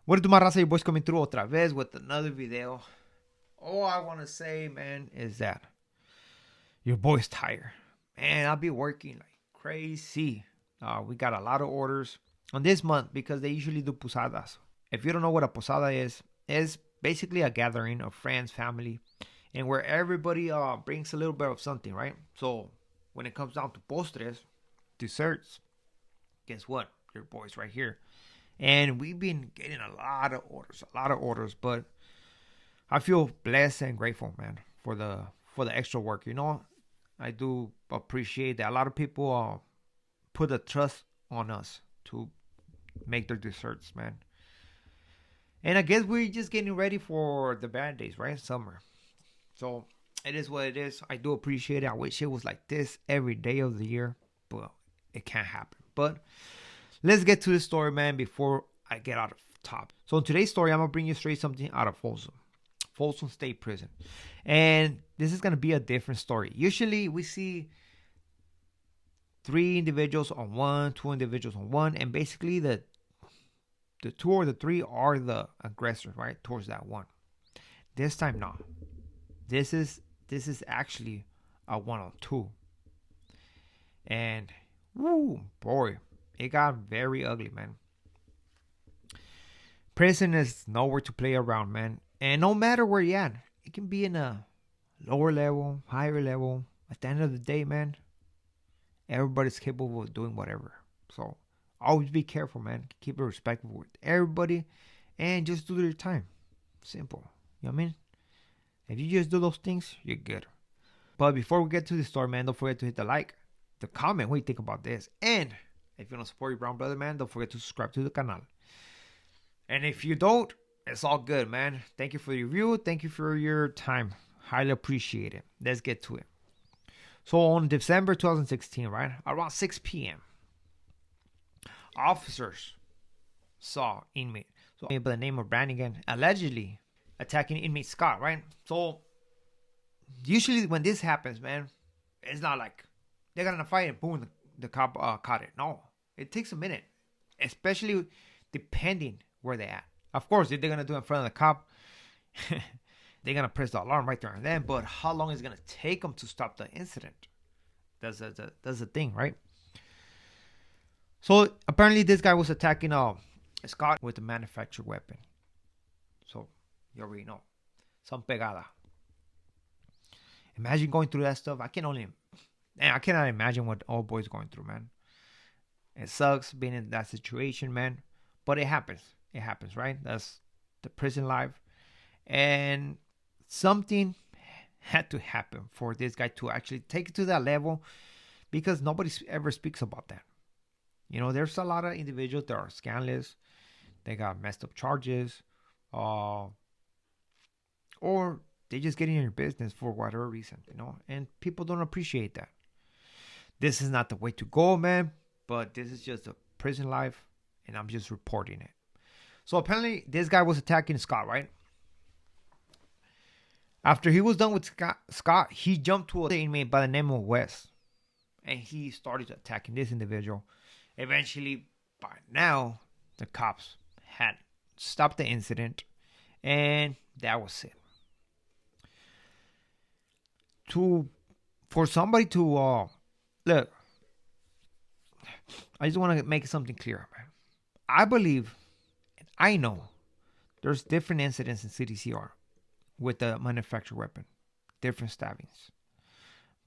What it do, my raza? Your boys coming through otra vez with another video. All I want to say, man, is that your boy's tired. Man, I'll be working like crazy. We got a lot of orders on this month because they usually do posadas. If you don't know what a posada is, it's basically a gathering of friends, family, and where everybody brings a little bit of something, right? So when it comes down to postres, desserts, guess what? Your boy's right here. And we've been getting a lot of orders, but I feel blessed and grateful, man, for the extra work. I do appreciate that a lot of people put the trust on us to make their desserts, man. And I guess we're just getting ready for the bad days, right? Summer. So it is what it is. I do appreciate it. I wish it was like this every day of the year, but it can't happen. But let's get to the story, man, before I get out of top. So in today's story, I'm going to bring you straight something out of Folsom State Prison. And this is going to be a different story. Usually we see 3 individuals on one, 2 individuals on one, and basically the 2 or the 3 are the aggressors, right, towards that one. This time, no. This is actually a 1-on-2. And, woo, boy, it got very ugly, man. Prison is nowhere to play around, man. And no matter where you're at, it can be in a lower level, higher level. At the end of the day, man, everybody's capable of doing whatever. So always be careful, man. Keep it respectful with everybody and just do your time. Simple. You know what I mean? If you just do those things, you're good. But before we get to the story, man, don't forget to hit the like, the comment, what you think about this. And if you want to support your brown brother, man, don't forget to subscribe to the channel. And if you don't, it's all good, man. Thank you for your review. Thank you for your time. Highly appreciate it. Let's get to it. So on December 2016, right, around 6 p.m., officers saw inmate, by the name of Brannigan, allegedly attacking inmate Scott, right? So usually when this happens, man, it's not like they're gonna fight and boom, the cop caught it. No, it takes a minute, especially depending where they're at. Of course, if they're gonna do it in front of the cop, they're gonna press the alarm right there and then. But how long is it gonna take them to stop the incident? That's the thing, right? So apparently, this guy was attacking Scott with a manufactured weapon. So you already know, some pegada. Imagine going through that stuff. I cannot imagine what old boy's going through, man. It sucks being in that situation, man. But it happens. It happens, right? That's the prison life. And something had to happen for this guy to actually take it to that level, because nobody ever speaks about that. There's a lot of individuals that are scandalous. They got messed up charges. Or they just get in your business for whatever reason, and people don't appreciate that. This is not the way to go, man, but this is just a prison life, and I'm just reporting it. So apparently this guy was attacking Scott, right? After he was done with Scott, he jumped to an inmate by the name of Wes, and he started attacking this individual. Eventually, by now, the cops had stopped the incident, and that was it. For somebody to look, I just want to make something clear, man. I believe, and I know, there's different incidents in CDCR with the manufactured weapon, different stabbings.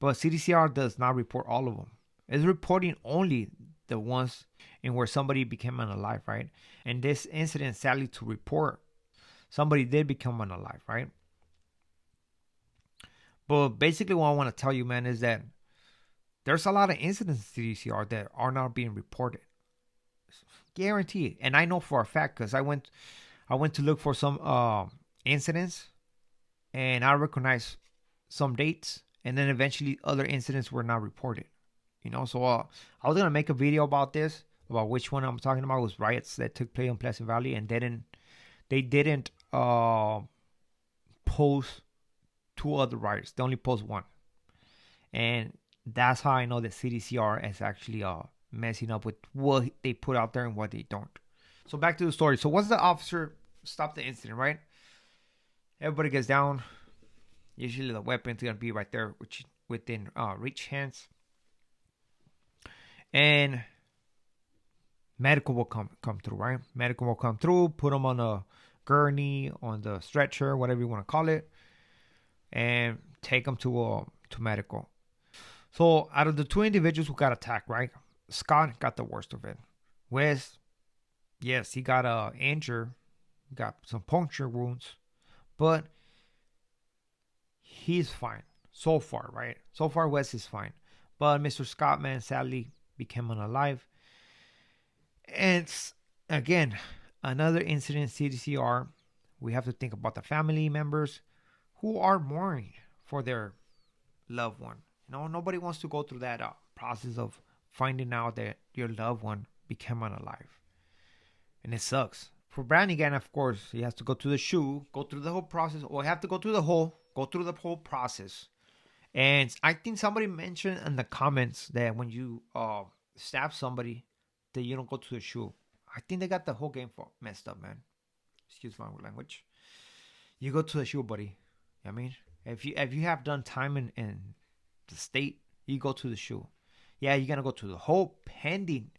But CDCR does not report all of them. It's reporting only the ones in where somebody became unalive, right? And this incident, sadly to report, somebody did become unalive, right? But basically what I want to tell you, man, is that there's a lot of incidents in CDCR that are not being reported. Guaranteed. And I know for a fact, because I went to look for some incidents, and I recognized some dates, and then eventually other incidents were not reported. So I was going to make a video about this, about which one I'm talking about. It was riots that took place in Pleasant Valley, and they didn't post 2 other riots. They only post 1. And that's how I know that CDCR is actually messing up with what they put out there and what they don't. So back to the story. So once the officer stopped the incident, right? Everybody gets down. Usually the weapon's gonna be right there, which within reach hands, and medical will come through, right? Medical will come through, put them on a gurney, on the stretcher, whatever you want to call it, and take them to medical. So out of the two individuals who got attacked, right? Scott got the worst of it. Wes, yes, he got injured, got some puncture wounds, but he's fine so far, right? So far, Wes is fine, but Mr. Scott, man, sadly became unalive. And again, another incident, CDCR. We have to think about the family members who are mourning for their loved one. You know, nobody wants to go through that process of finding out that your loved one became unalive, and it sucks. For Brannigan, of course, he has to go to the SHU, go through the whole process, or have to go through the whole process. And I think somebody mentioned in the comments that when you stab somebody, that you don't go to the SHU. I think they got the whole game messed up, man. Excuse my language. You go to the SHU, buddy. I mean, if you have done time in the state, you go to the SHU. Yeah, you're gonna go to the whole pending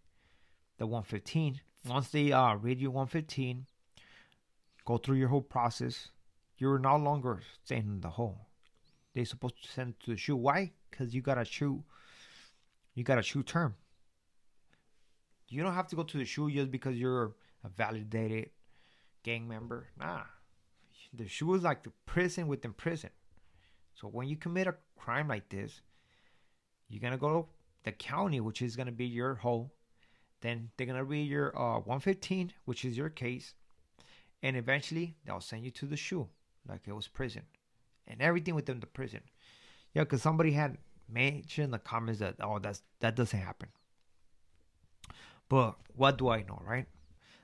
the 115. Once they read you 115, go through your whole process. You're no longer staying in the hole. They're supposed to send it to the SHU. Why? Because you got a SHU. You got a SHU term. You don't have to go to the SHU just because you're a validated gang member. Nah. The SHU is like the prison within prison. So when you commit a crime like this, you're going to go to the county, which is going to be your hole. Then they're going to read your 115, which is your case. And eventually, they'll send you to the SHU, like it was prison. And everything within the prison. Yeah, because somebody had mentioned in the comments that, that doesn't happen. But what do I know, right?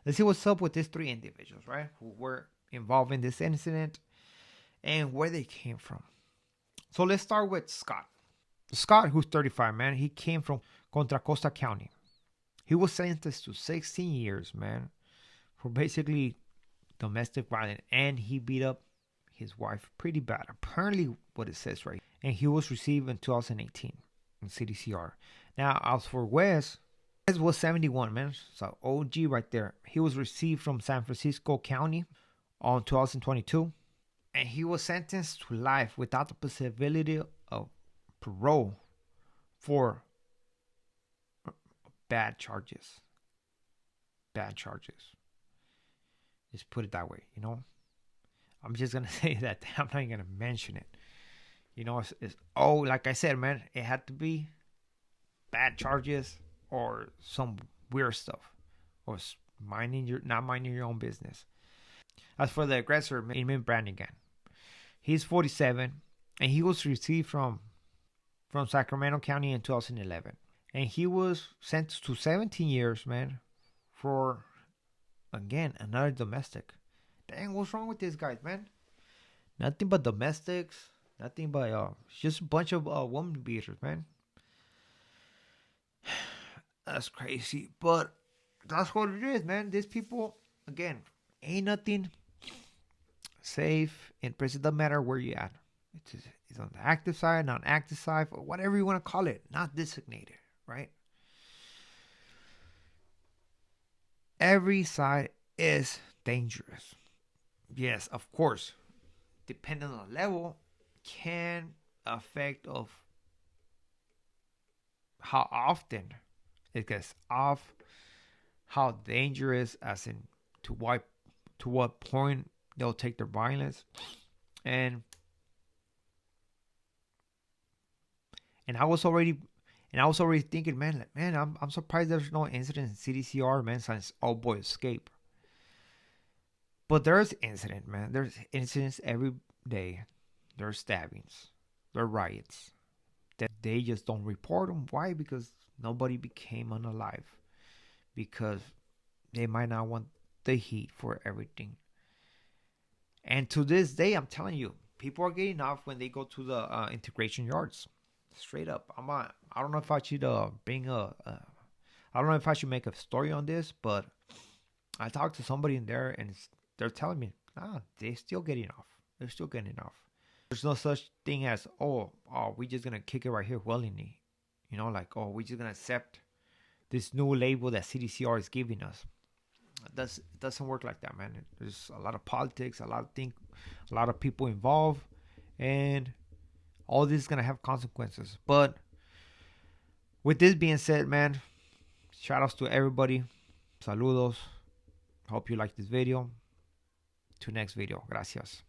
Let's see what's up with these three individuals, right? Who were involved in this incident and where they came from. So let's start with Scott. Scott, who's 35, man, he came from Contra Costa County. He was sentenced to 16 years, man, for basically domestic violence, and he beat up his wife pretty bad. Apparently, what it says right. And he was received in 2018 in CDCR. Now, as for Wes was 71, man. So OG right there. He was received from San Francisco County on 2022. And he was sentenced to life without the possibility of parole for bad charges. Bad charges. Just put it that way, you know. I'm just going to say that. I'm not even going to mention it. You know, like I said, man, it had to be bad charges or some weird stuff, or not minding your own business. As for the aggressor, Inmate Brannigan, he's 47, and he was received from Sacramento County in 2011, and he was sentenced to 17 years, man, for again another domestic. Dang, what's wrong with these guys, man? Nothing but domestics, nothing but just a bunch of woman beaters, man. That's crazy, but that's what it is, man. These people, again, ain't nothing safe in prison. Doesn't matter where you at. It's on the active side, non-active side, or whatever you want to call it. Not designated, right? Every side is dangerous. Yes, of course. Depending on the level, can affect of how often it gets off, how dangerous, as in to what point they'll take their violence, and I was already thinking, man, I'm surprised there's no incident in CDCR, man, since Old Boy escape. But there's incident, man. There's incidents every day. There's stabbings, there are riots. That they just don't report them. Why? Because nobody became unalive. Because they might not want the heat for everything. And to this day, I'm telling you, people are getting off when they go to the integration yards. Straight up. I don't know if I should I don't know if I should make a story on this, but I talked to somebody in there, and they're telling me, they're still getting off. They're still getting off. There's no such thing as, we're just gonna kick it right here willingly. Like, we're just gonna accept this new label that CDCR is giving us. It doesn't work like that, man. There's a lot of politics, a lot of people involved, and all this is gonna have consequences. But with this being said, man, shout outs to everybody. Saludos. Hope you like this video. To next video. Gracias.